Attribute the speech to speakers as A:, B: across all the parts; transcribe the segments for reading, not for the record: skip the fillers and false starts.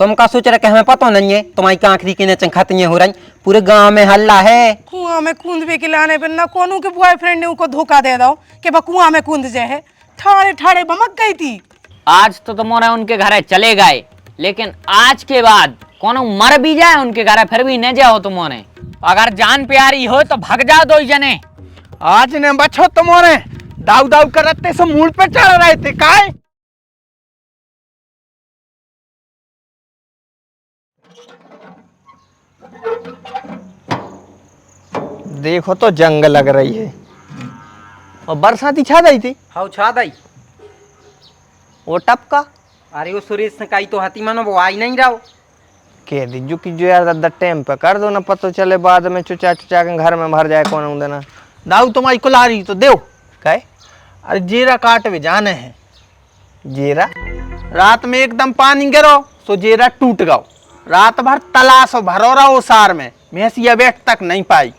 A: तुम का सोच रहे कि हमें पता नहीं है तुम्हारी कांखरी के नचन खतियां हो रही। पूरे गांव में हल्ला है।
B: कुआं में कूद के लाने पर ना कोनो के बॉयफ्रेंड ने उनको धोखा दे दो कि बा कुआं में कूद जाए है। ठाड़े ठाड़े बमक गई थी।
C: आज तो तुम्हारे उनके घर चले गए, लेकिन आज के बाद कोनो मर भी जाए उनके घर फिर भी न जाओ तुम्हारे। अगर जान प्यारी हो तो भाग जाओ दो जने।
D: आज ने बचो तुम्हारे दाऊ दाऊ करते से मूड पे चढ़ रहे थे काय। देखो तो जंग लग रही है और बरसाती छा गई थी।
A: हाउ छा दई
D: वो टपका।
A: अरे वो सुरेश ने कही तो हती मानो वो आई नहीं रहो।
D: कह दीजू कि जो यार दादा टाइम पे कर दो ना, पता चले बाद में चुचा चुचा के घर में भर जाए कौन देना। दाऊ तुम्हारी कुल्हाड़ी तो देव कहे। अरे जीरा काट भी जाने हैं। जीरा रात में एकदम पानी गिरो सो जीरा टूट गओ। रात भर तलाशो भरो रहो सार में, भैंसिया बैठ तक नहीं पाई।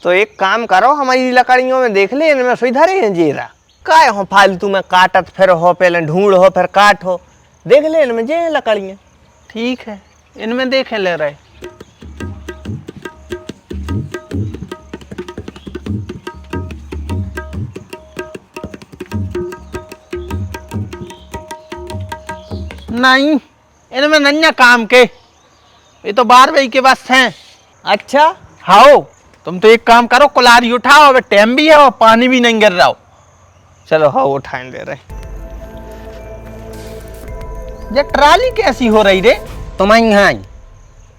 D: तो एक काम करो, हमारी लकड़ियों में देख ले इनमें सुविधा रही है जीरा। काय हो फालतू में काटत फिर हो, पहले ढूंढ हो फिर काट हो। देख ले इनमें जे लकड़ियाँ। ठीक है इनमें देखे ले रहे। नहीं इनमें नन्या काम के, ये तो 12 के बस हैं। अच्छा हाँ तुम तो एक काम करो, कुल्हाड़ी उठाओ, अब टाइम भी है और पानी भी नहीं गिर रहा हो। चलो हाँ उठाने दे रहे। ये ट्राली कैसी हो रही रे
A: तुम्हारी यहाँ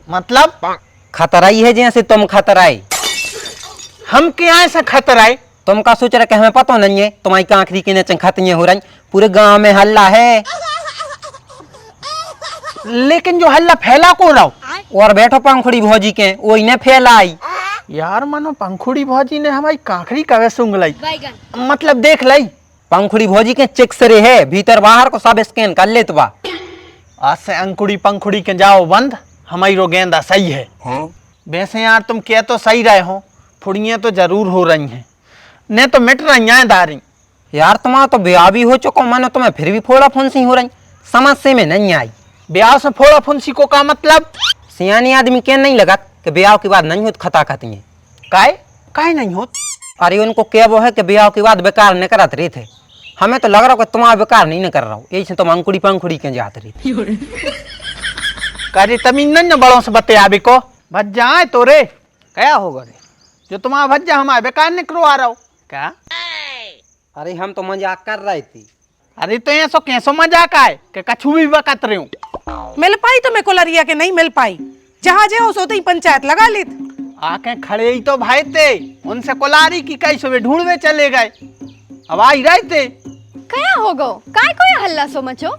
D: मतलब?
A: खतराई है जैसे तुम खतराए।
D: हम क्या ऐसा खतराए?
A: तुम का सोच रहे कि हमें पता नहीं है तुम्हारी कांखरी के नचन खतियां हो रही। पूरे गांव में हल्ला है।
D: लेकिन जो हल्ला फैला को रहो
A: और बैठो पंखुड़ी भौजी के वो इन्हें फैलाई।
D: यार मानो पंखुड़ी भौजी ने हमारी कांखरी कवे सूंघ लाई, मतलब देख लाई।
A: पंखुड़ी भौजी के चिक्सरे है, भीतर बाहर को सब स्कैन कर ले। तो
D: आज से अंकुड़ी पंखुड़ी के जाओ बंद, हमारी रोगेंदा सही है। वैसे यार तुम क्या तो सही रहे हो, फुड़ियाँ तो जरूर हो रही हैं, ने तो मिट रही हैं दारी।
A: यार तुम्हारा तो ब्याह भी हो चुका, मानो तुम्हें फिर भी फोड़ा फुंसी हो रही। समझ से में नहीं आई।
D: ब्याह से फोड़ा फुंसी को का मतलब?
A: सियानी आदमी क्या नहीं लगा कि ब्याह के बाद नहीं होत खता खाती है।
D: काय नहीं होत? अरे
A: उनको क्या वो है कि ब्याह के बाद बेकार न करत रहे थे। हमें तो लग रहा कि तुम्हारा बेकार नहीं न कर रहा हूँ, यही से तुम अंकुड़ी पंखुड़ी के जात रही थी।
D: करे तमीन न बड़ों से बते आबे को भज जाए तो रे क्या होगा रे, जो तुम्हारा भज्जा हमारे बेकार निकलो आ रहा हो क्या?
A: अरे हम तो मजाक कर रहे थे।
D: अरे तो ऐसो कैसो मजाक आए कि कछु भी बकत रही हूँ।
B: मिल पाई तो मैं कोलरिया के नहीं मिल पाई। जहाँ जे सोते ही पंचायत लगा ली।
D: आके खड़े ही तो भाई थे, उनसे कोलारी की कई सुबह ढूंढवे चले गए, अब आ ही रहे थे।
E: क्या हो गो? काय कोई हल्ला सो मचो?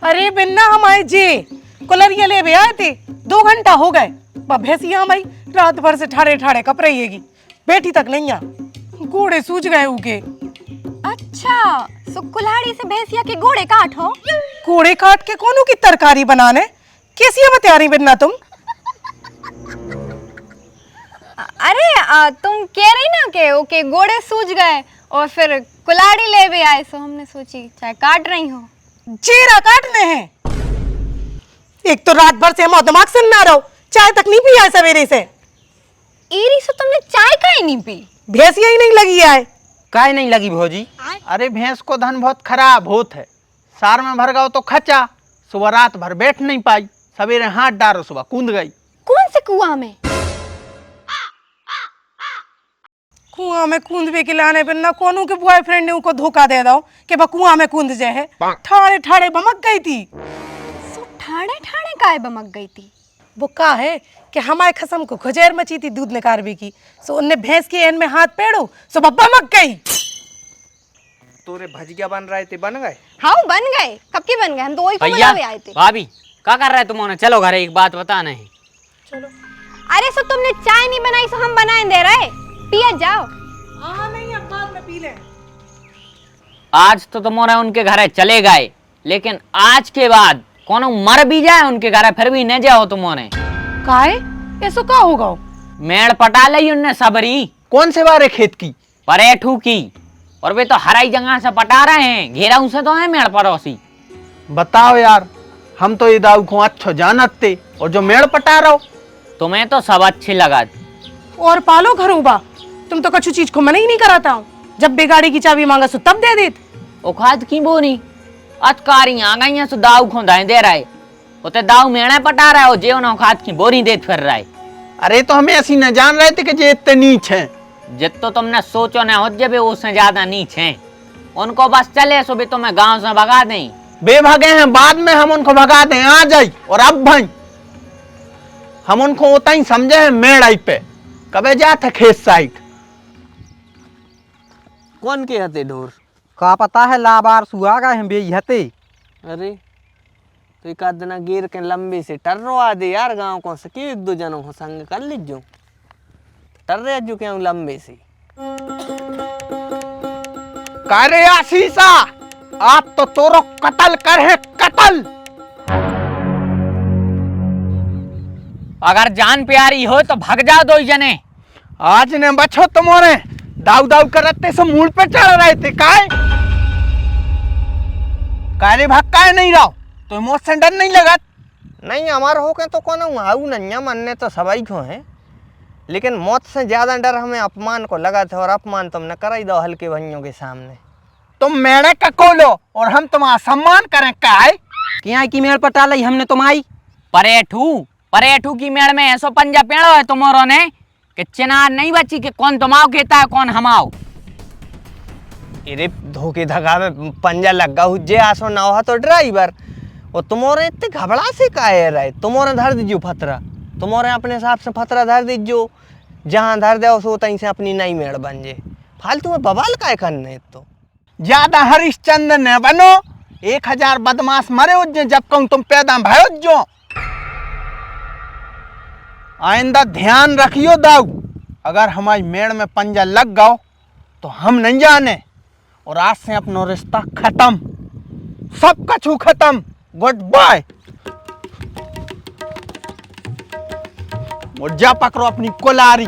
B: अरे बिन्ना हमारे जे कोलरिया ले भी आए थे, 2 घंटा हो गए। भैंसिया हमारी रात भर से ठाड़े ठाड़े कप रही, बेटी तक नहीं आ। घोड़े सूझ गए उके।
E: अच्छा सो कुल्हाड़ी से भैंसिया के घोड़े काट हो?
B: घोड़े काट के कोनो की तरकारी बनाने कैसी है बता रही बिन्ना तुम?
E: अरे तुम कह रही ना कि ओके घोड़े सूझ गए और फिर कुल्हाड़ी ले भी आए, सो हमने सोची चाहे काट रही हो।
B: चेहरा काटने हैं। एक तो रात भर से हम दिमाग से ना रहो, चाय तक नहीं पिया सवेरे से।
E: एरी सो तुमने चाय काहे नहीं पी?
B: भैंसिया ही नहीं लगी है।
A: काय नहीं लगी भौजी?
D: अरे भैंस को धन बहुत खराब होत है, सार में भर गओ तो खचा, सुबह रात भर बैठ नहीं पाई, सवेरे हाथ डारो सुबह कूद गई।
E: कौन से कुआं में?
B: कुआं में कूद के लाने पर ना कोनो के बॉयफ्रेंड ने उनको धोखा दे दो कि बा कुआं में कूद जाए है। ठाड़े ठाड़े बमक गई थी।
E: सो ठाड़े ठाड़े काय बमक गई थी?
B: वो का है कि हमारे खसम को खुजैर मची थी दूध निकारवी की, सो उनने भैंस के एन में हाथ पेड़ो सो बब्बा मक गई।
D: तोरे भजिया बन रहे थे, बन गए?
E: हाँ बन गए, कब के बन गए, हम तो वही को
C: भैया
E: बुलावे आए थे।
C: भाभी क्या कर रहे तुम? चलो घर एक बात बताना है।
B: चलो।
E: अरे सो तुमने चाय नहीं बनाई सो हम बनाए दे रहे, पिया जाओ।
B: हाँ नहीं अब बाद में पी ले।
C: आज तो तुम्हारे उनके घर चले गए, लेकिन आज के बाद कोनो मर भी जाए उनके घर फिर भी न जाओ तुम्हारे।
B: काहे ऐसो का होगा?
C: मेड़ पटा ली उनने सबरी।
D: कौन से बारे खेत की?
C: परेठू की, और वे तो हराई जगह से पटा रहे हैं, घेरा से तो है मेड़ पड़ोसी।
D: बताओ यार, हम तो ये दाऊ को अच्छो जानते और जो मेड़ पटा रहो।
C: तुम्हें तो सब अच्छी लगा।
B: और पालो घरूबा, तुम तो कछु चीज को मना ही नहीं कराता हूँ। जब बेगाड़ी की चाबी मांगा सो तब दे देत।
C: उखाद की बोनी अतकारी आ गई सो दाऊ को दाएं दे रहा है। उते दाऊ मेणे पटा रहा है और जे उन्हें उखाद की बोरी देत फिर रहा है।
D: अरे तो हमें ऐसी न जान रहे थे कि ये इतने नीच हैं।
C: जित तो तुमने सोचो न हो जब उससे ज्यादा नीच हैं। उनको बस चले सो भी तुम्हें गांव से भगा दें।
D: बेभगे हैं, बाद में हम उनको भगा दें आ जाई। और अब भाई हम उनको उतना ही समझे हैं मेड़ पे कबे जाते खेत साइड।
F: कौन के हते ढोर?
A: का पता है लाबार सुहा गए हैं बेहते।
F: अरे तो एक आध दिन गिर के लंबे से टर्रो दे यार गांव को से एक दो जनों को संग कर लीजो। टर्रे जो क्यों लंबे से
D: करे आशीषा आप तो तोरो कत्ल कर है कत्ल।
C: अगर जान प्यारी हो तो भग जाओ दो जने।
D: आज ने बचो तुम्हारे दाऊ दाऊ करते से मूल पे चढ़ रहे थे काय कारे भक्का नहीं रहो तो मोह से डर नहीं लगा।
F: नहीं हमारा हो के तो कौन आऊ नहीं मनने तो सबाई को है, लेकिन मौत से ज्यादा डर हमें अपमान को लगा था। और अपमान तुमने कराई दो हल्के भाइयों के सामने।
D: तुम मेरे का कोलो और हम तुम्हारा सम्मान करें काय।
A: क्या की मेड़ पटा ली हमने तुम्हारी।
C: परेठू की मेड़ में ऐसो पंजा पेड़ो है तुम्हारों ने कि चिनार नहीं बची कि कौन तुमाओ कहता है कौन हमाओ।
F: अरे धोखे धगा में पंजा लगा हुए आसो ना हो तो ड्राइवर और तुम्हारे इतने घबरा से काहे रहे। तुम्हारे धर दीजियो फतरा, तुम्हारे अपने हिसाब से फतरा धर दीजियो। जहाँ धर दे सो तहीं से अपनी नई मेड़ बन जे। फालतू में बवाल काय करने तो।
D: ज्यादा हरिश्चंद्र न बनो। 1000 बदमाश मरे उज्जो जब कहूं तुम पैदा भयो जो। आइंदा ध्यान रखियो दाऊ, अगर हमारी मेड़ में पंजा लग गओ तो हम नहीं जाने। और आज से अपना रिश्ता खत्म, सब कछु खत्म। Goodbye. और जा पकड़ो अपनी कुल्हाड़ी।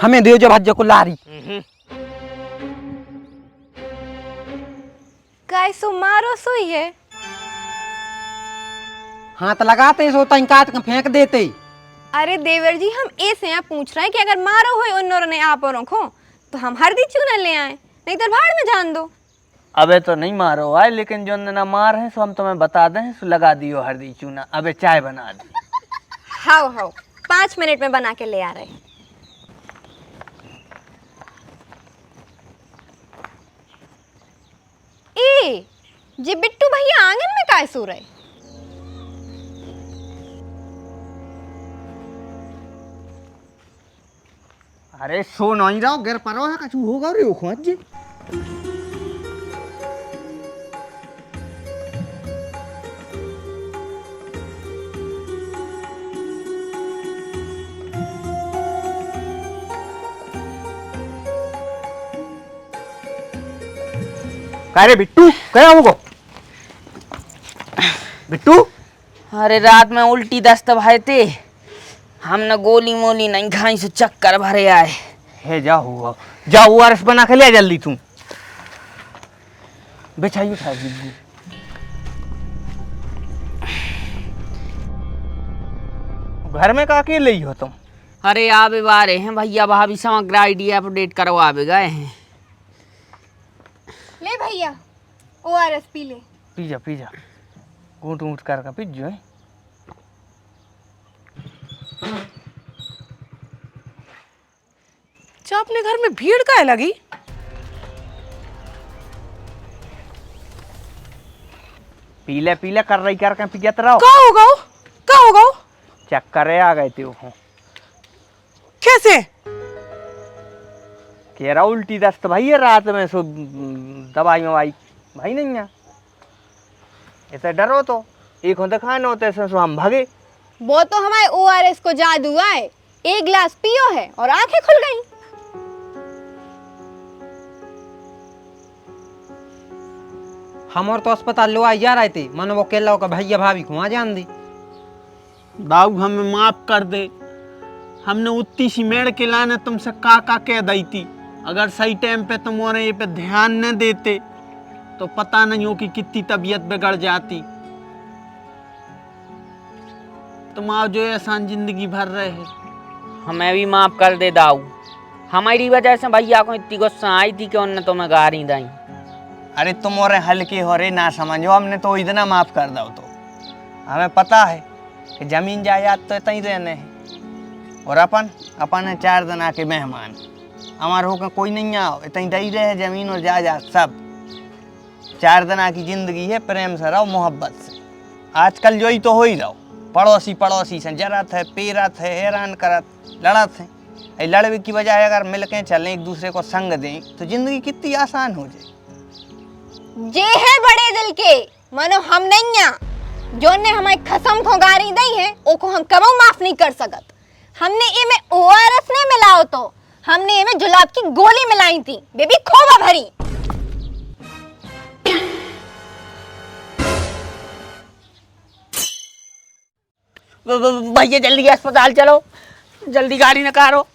A: हमें दे जो भज्जो कुल्हाड़ी।
E: काय सो मारो सोई है।
A: हाथ लगाते सो तई काट के फेंक देते।
E: अरे देवर जी हम ऐसे यहाँ पूछ रहे हैं कि अगर मारो हो उन ने आप और रखो तो हम हल्दी चूना ले आए, नहीं तो भाड़ में जान दो।
F: अबे तो नहीं मारो आए, लेकिन जो ना मार है सो हम तुम्हें बता दें सो लगा दियो हल्दी चूना। अबे चाय बना दी।
E: हाओ हाओ 5 मिनट में बना के ले आ रहे। ए जी बिट्टू भैया आंगन में काय सो रहे।
F: अरे सो नहीं रहो गिर परो है कछु होगा रे खोज जी।
D: अरे बिट्टू क्या होगा बिट्टू?
C: अरे रात में उल्टी दस्त भाई थे, हमने गोली मोली नहीं खाई से चक्कर भरे आए।
F: है जा हुआ जा ORS बना के ले जल्दी तू। बिछाइए था जिद्दी। घर में का अकेले ही हो तुम?
C: अरे आबे बारे हैं भैया भाभी समग्र आईडी अपडेट करवा भी गए हैं।
E: ले भैया ORS पी ले।
F: पी जा घूट घूट कर पी जो है।
B: अच्छा अपने घर में भीड़ काहे लगी।
F: पीले कर रही करके पियत रहो।
B: का होगा
F: चक्कर आ गए थे वो।
B: कैसे?
F: कह रहा उल्टी दस्त भाई है रात में सो दवाई ववाई भाई नहीं है। ऐसे डरो तो एक होते खाने होते सो हम भागे।
E: वो तो हमारे ORS को जादू आए, 1 गिलास पियो है और आंखें खुल गई।
A: हम और तो अस्पताल लो आई जा रहे थे, मन वो केला का भैया भाभी को वहां जान दी।
D: दाऊ हमें माफ कर दे,
F: हमने उतनी सी मेड़ के लाने तुमसे का कह दी थी। अगर सही टाइम पे तुम्हारे ये पे ध्यान न देते तो पता नहीं हो कि कितनी तबीयत बिगड़ जाती। तुम आओ जो एहसान जिंदगी भर रहे हैं।
C: हमें भी माफ कर दे दाऊ, हमारी वजह से भैया को इतनी गुस्सा आई थी कि उनने तुम्हें गारी दी।
F: अरे तुम्हारे हल्के हो रे ना समझो, हमने तो इतना माफ कर दो। तो हमें पता है कि जमीन जायदाद तो इतना ही रहने हैं और अपन है 4 दिन आके मेहमान। हमारे होकर कोई नहीं आओ, इतना ही दही रहे जमीन और जायदाद सब। 4 दिन की जिंदगी है, प्रेम से रहो, मोहब्बत से। आजकल जो ही तो हो ही रहो, पड़ोसी से जरत है, पेरत है, हैरान करत, लड़त है। लड़वे की बजाय अगर मिल के चलें, एक दूसरे को संग दें, तो जिंदगी कितनी आसान हो जाए।
E: जे है बड़े दिल के, मानो हम नहीं आ जो ने हमारी कसम को गारी दी है, ओको हम कबो माफ नहीं कर सकत। हमने ये में ORS ने मिलाओ तो हमने ये में जुलाब की गोली मिलाई थी, बेबी खोवा भरी।
C: भैया जल्दी अस्पताल चलो, जल्दी गाड़ी निकालो।